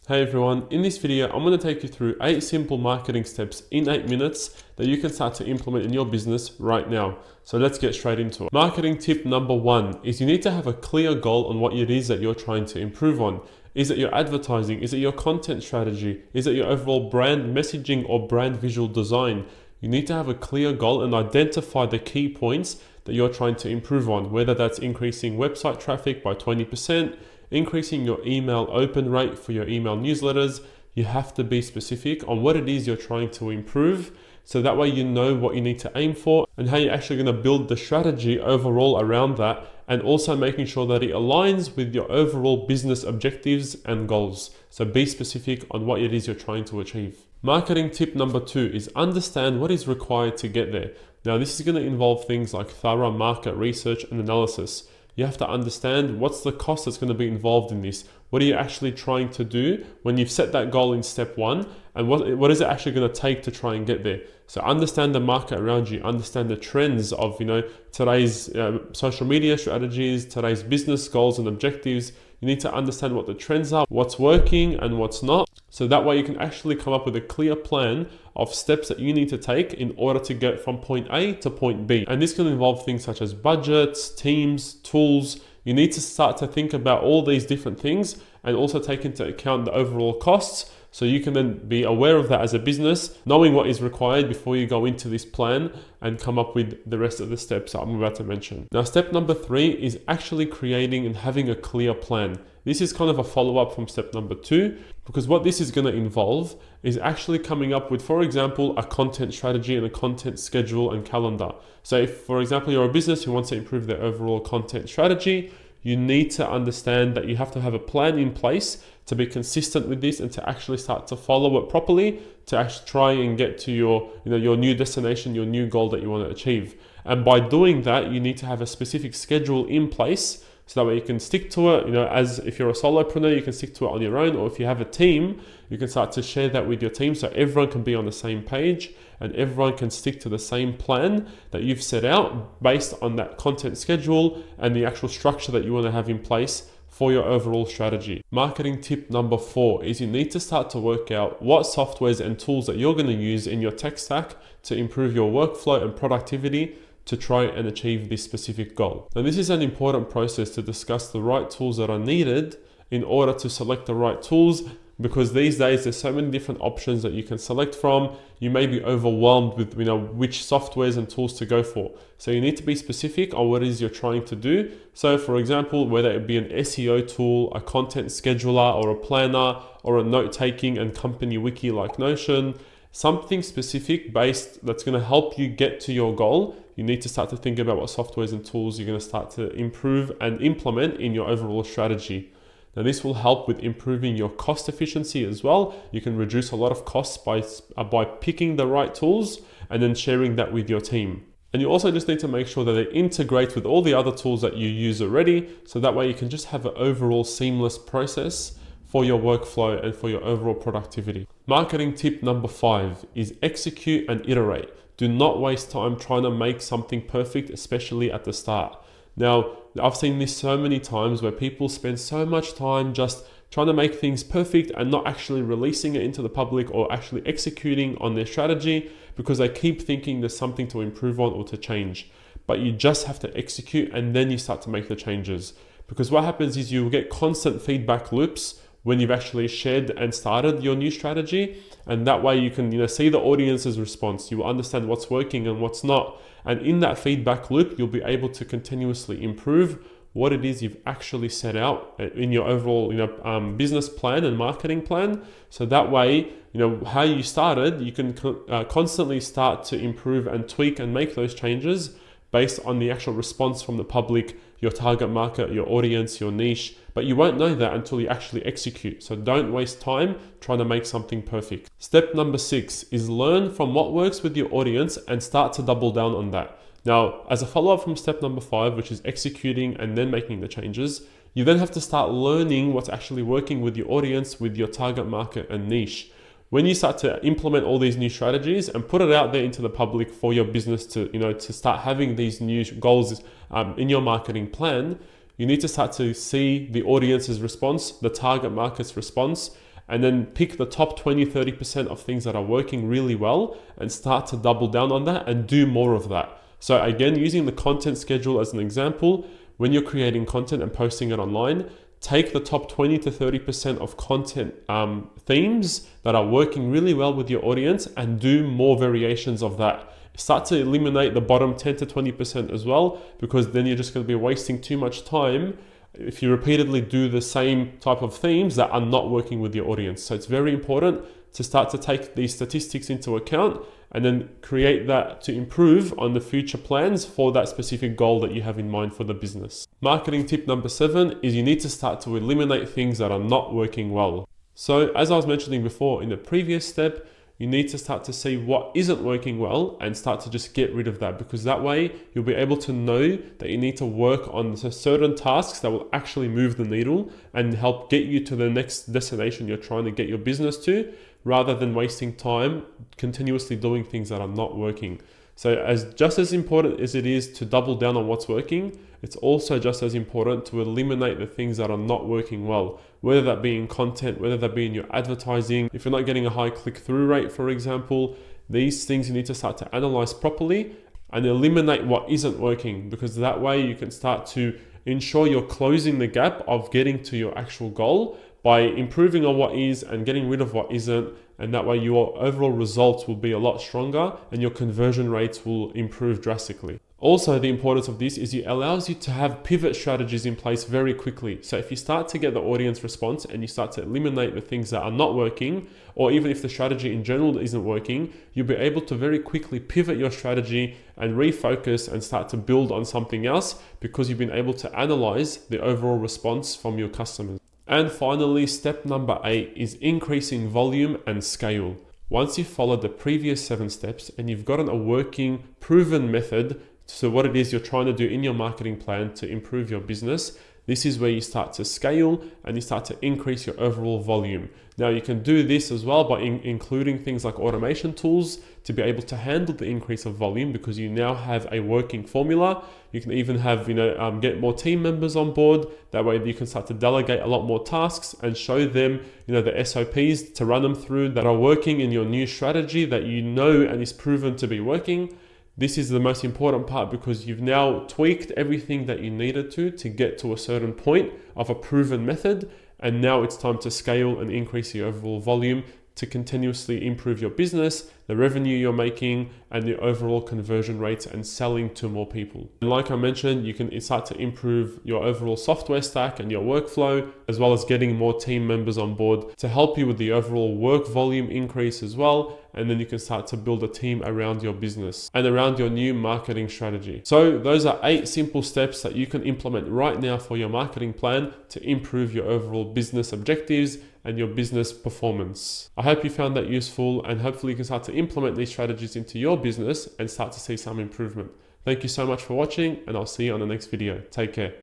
Hey everyone, in this video I'm going to take you through 8 simple marketing steps in 8 minutes that you can start to implement in your business right now. So let's get straight into it. Marketing tip number 1 is you need to have a clear goal on what it is that you're trying to improve on. Is it your advertising? Is it your content strategy? Is it your overall brand messaging or brand visual design? You need to have a clear goal and identify the key points that you're trying to improve on, whether that's increasing website traffic by 20%, increasing your email open rate for your email newsletters. You have to be specific on what it is you're trying to improve, so that way you know what you need to aim for and how you're actually going to build the strategy overall around that, and also making sure that it aligns with your overall business objectives and goals. So be specific on what it is you're trying to achieve. Marketing tip number 2 is understand what is required to get there. Now this is going to involve things like thorough market research and analysis. You have to understand what's the cost that's going to be involved in this. What are you actually trying to do when you've set that goal in step 1, and what is it actually going to take to try and get there? So understand the market around you, understand the trends of today's social media strategies, today's business goals and objectives. You need to understand what the trends are, what's working and what's not. So that way you can actually come up with a clear plan of steps that you need to take in order to get from point A to point B. And this can involve things such as budgets, teams, tools. You need to start to think about all these different things and also take into account the overall costs, so you can then be aware of that as a business, knowing what is required before you go into this plan and come up with the rest of the steps that I'm about to mention. Now, step number 3 is actually creating and having a clear plan. This is kind of a follow-up from step number 2, because what this is going to involve is actually coming up with, for example, a content strategy and a content schedule and calendar. So if, for example, you're a business who wants to improve their overall content strategy, you need to understand that you have to have a plan in place to be consistent with this and to actually start to follow it properly, to actually try and get to your new destination, your new goal that you want to achieve. And by doing that, you need to have a specific schedule in place, so that way you can stick to it. As if you're a solopreneur, you can stick to it on your own, or if you have a team, you can start to share that with your team so everyone can be on the same page and everyone can stick to the same plan that you've set out based on that content schedule and the actual structure that you want to have in place for your overall strategy. Marketing tip number 4 is you need to start to work out what softwares and tools that you're going to use in your tech stack to improve your workflow and productivity to try and achieve this specific goal. Now, this is an important process to discuss the right tools that are needed in order to select the right tools, because these days there's so many different options that you can select from. You may be overwhelmed with which softwares and tools to go for. So you need to be specific on what it is you're trying to do. So for example, whether it be an SEO tool, a content scheduler, or a planner, or a note-taking and company wiki like Notion, something specific based that's going to help you get to your goal. You need to start to think about what softwares and tools you're going to start to improve and implement in your overall strategy. Now, this will help with improving your cost efficiency as well. You can reduce a lot of costs by picking the right tools and then sharing that with your team. And you also just need to make sure that they integrate with all the other tools that you use already, so that way you can just have an overall seamless process for your workflow and for your overall productivity. Marketing tip number 5 is execute and iterate. Do not waste time trying to make something perfect, especially at the start. Now, I've seen this so many times where people spend so much time just trying to make things perfect and not actually releasing it into the public or actually executing on their strategy, because they keep thinking there's something to improve on or to change. But you just have to execute and then you start to make the changes. Because what happens is you get constant feedback loops when you've actually shared and started your new strategy, and that way you can see the audience's response. You will understand what's working and what's not, and in that feedback loop you'll be able to continuously improve what it is you've actually set out in your overall business plan and marketing plan. So that way how you started, you can constantly start to improve and tweak and make those changes based on the actual response from the public, your target market, your audience, your niche. But you won't know that until you actually execute. So don't waste time trying to make something perfect. Step number 6 is learn from what works with your audience and start to double down on that. Now, as a follow-up from step number 5, which is executing and then making the changes, you then have to start learning what's actually working with your audience, with your target market and niche. When you start to implement all these new strategies and put it out there into the public for your business to start having these new goals in your marketing plan, you need to start to see the audience's response, the target market's response, and then pick the top 20-30% of things that are working really well and start to double down on that and do more of that. So again, using the content schedule as an example, when you're creating content and posting it online, take the top 20-30% of content themes that are working really well with your audience and do more variations of that. Start to eliminate the bottom 10-20% as well, because then you're just going to be wasting too much time if you repeatedly do the same type of themes that are not working with your audience. So it's very important to start to take these statistics into account and then create that to improve on the future plans for that specific goal that you have in mind for the business. Marketing tip number 7 is you need to start to eliminate things that are not working well. So as I was mentioning before in the previous step, you need to start to see what isn't working well and start to just get rid of that, because that way you'll be able to know that you need to work on certain tasks that will actually move the needle and help get you to the next destination you're trying to get your business to, rather than wasting time continuously doing things that are not working. So just as important as it is to double down on what's working, it's also just as important to eliminate the things that are not working well, whether that be in content, whether that be in your advertising. If you're not getting a high click-through rate, for example, these things you need to start to analyze properly and eliminate what isn't working, because that way you can start to ensure you're closing the gap of getting to your actual goal by improving on what is and getting rid of what isn't, and that way your overall results will be a lot stronger and your conversion rates will improve drastically. Also, the importance of this is it allows you to have pivot strategies in place very quickly. So if you start to get the audience response and you start to eliminate the things that are not working, or even if the strategy in general isn't working, you'll be able to very quickly pivot your strategy and refocus and start to build on something else, because you've been able to analyze the overall response from your customers. And finally, step number 8 is increasing volume and scale. Once you've followed the previous 7 steps and you've gotten a working, proven method to what it is you're trying to do in your marketing plan to improve your business, this is where you start to scale and you start to increase your overall volume. Now you can do this as well by including things like automation tools to be able to handle the increase of volume, because you now have a working formula. You can even have, get more team members on board. That way you can start to delegate a lot more tasks and show them, the SOPs to run them through that are working in your new strategy that and is proven to be working. This is the most important part, because you've now tweaked everything that you needed to get to a certain point of a proven method. And now it's time to scale and increase your overall volume to continuously improve your business, the revenue you're making, and the overall conversion rates and selling to more people. And like I mentioned, you can start to improve your overall software stack and your workflow, as well as getting more team members on board to help you with the overall work volume increase as well. And then you can start to build a team around your business and around your new marketing strategy. So those are 8 simple steps that you can implement right now for your marketing plan to improve your overall business objectives and your business performance. I hope you found that useful, and hopefully you can start to implement these strategies into your business and start to see some improvement. Thank you so much for watching, and I'll see you on the next video. Take care.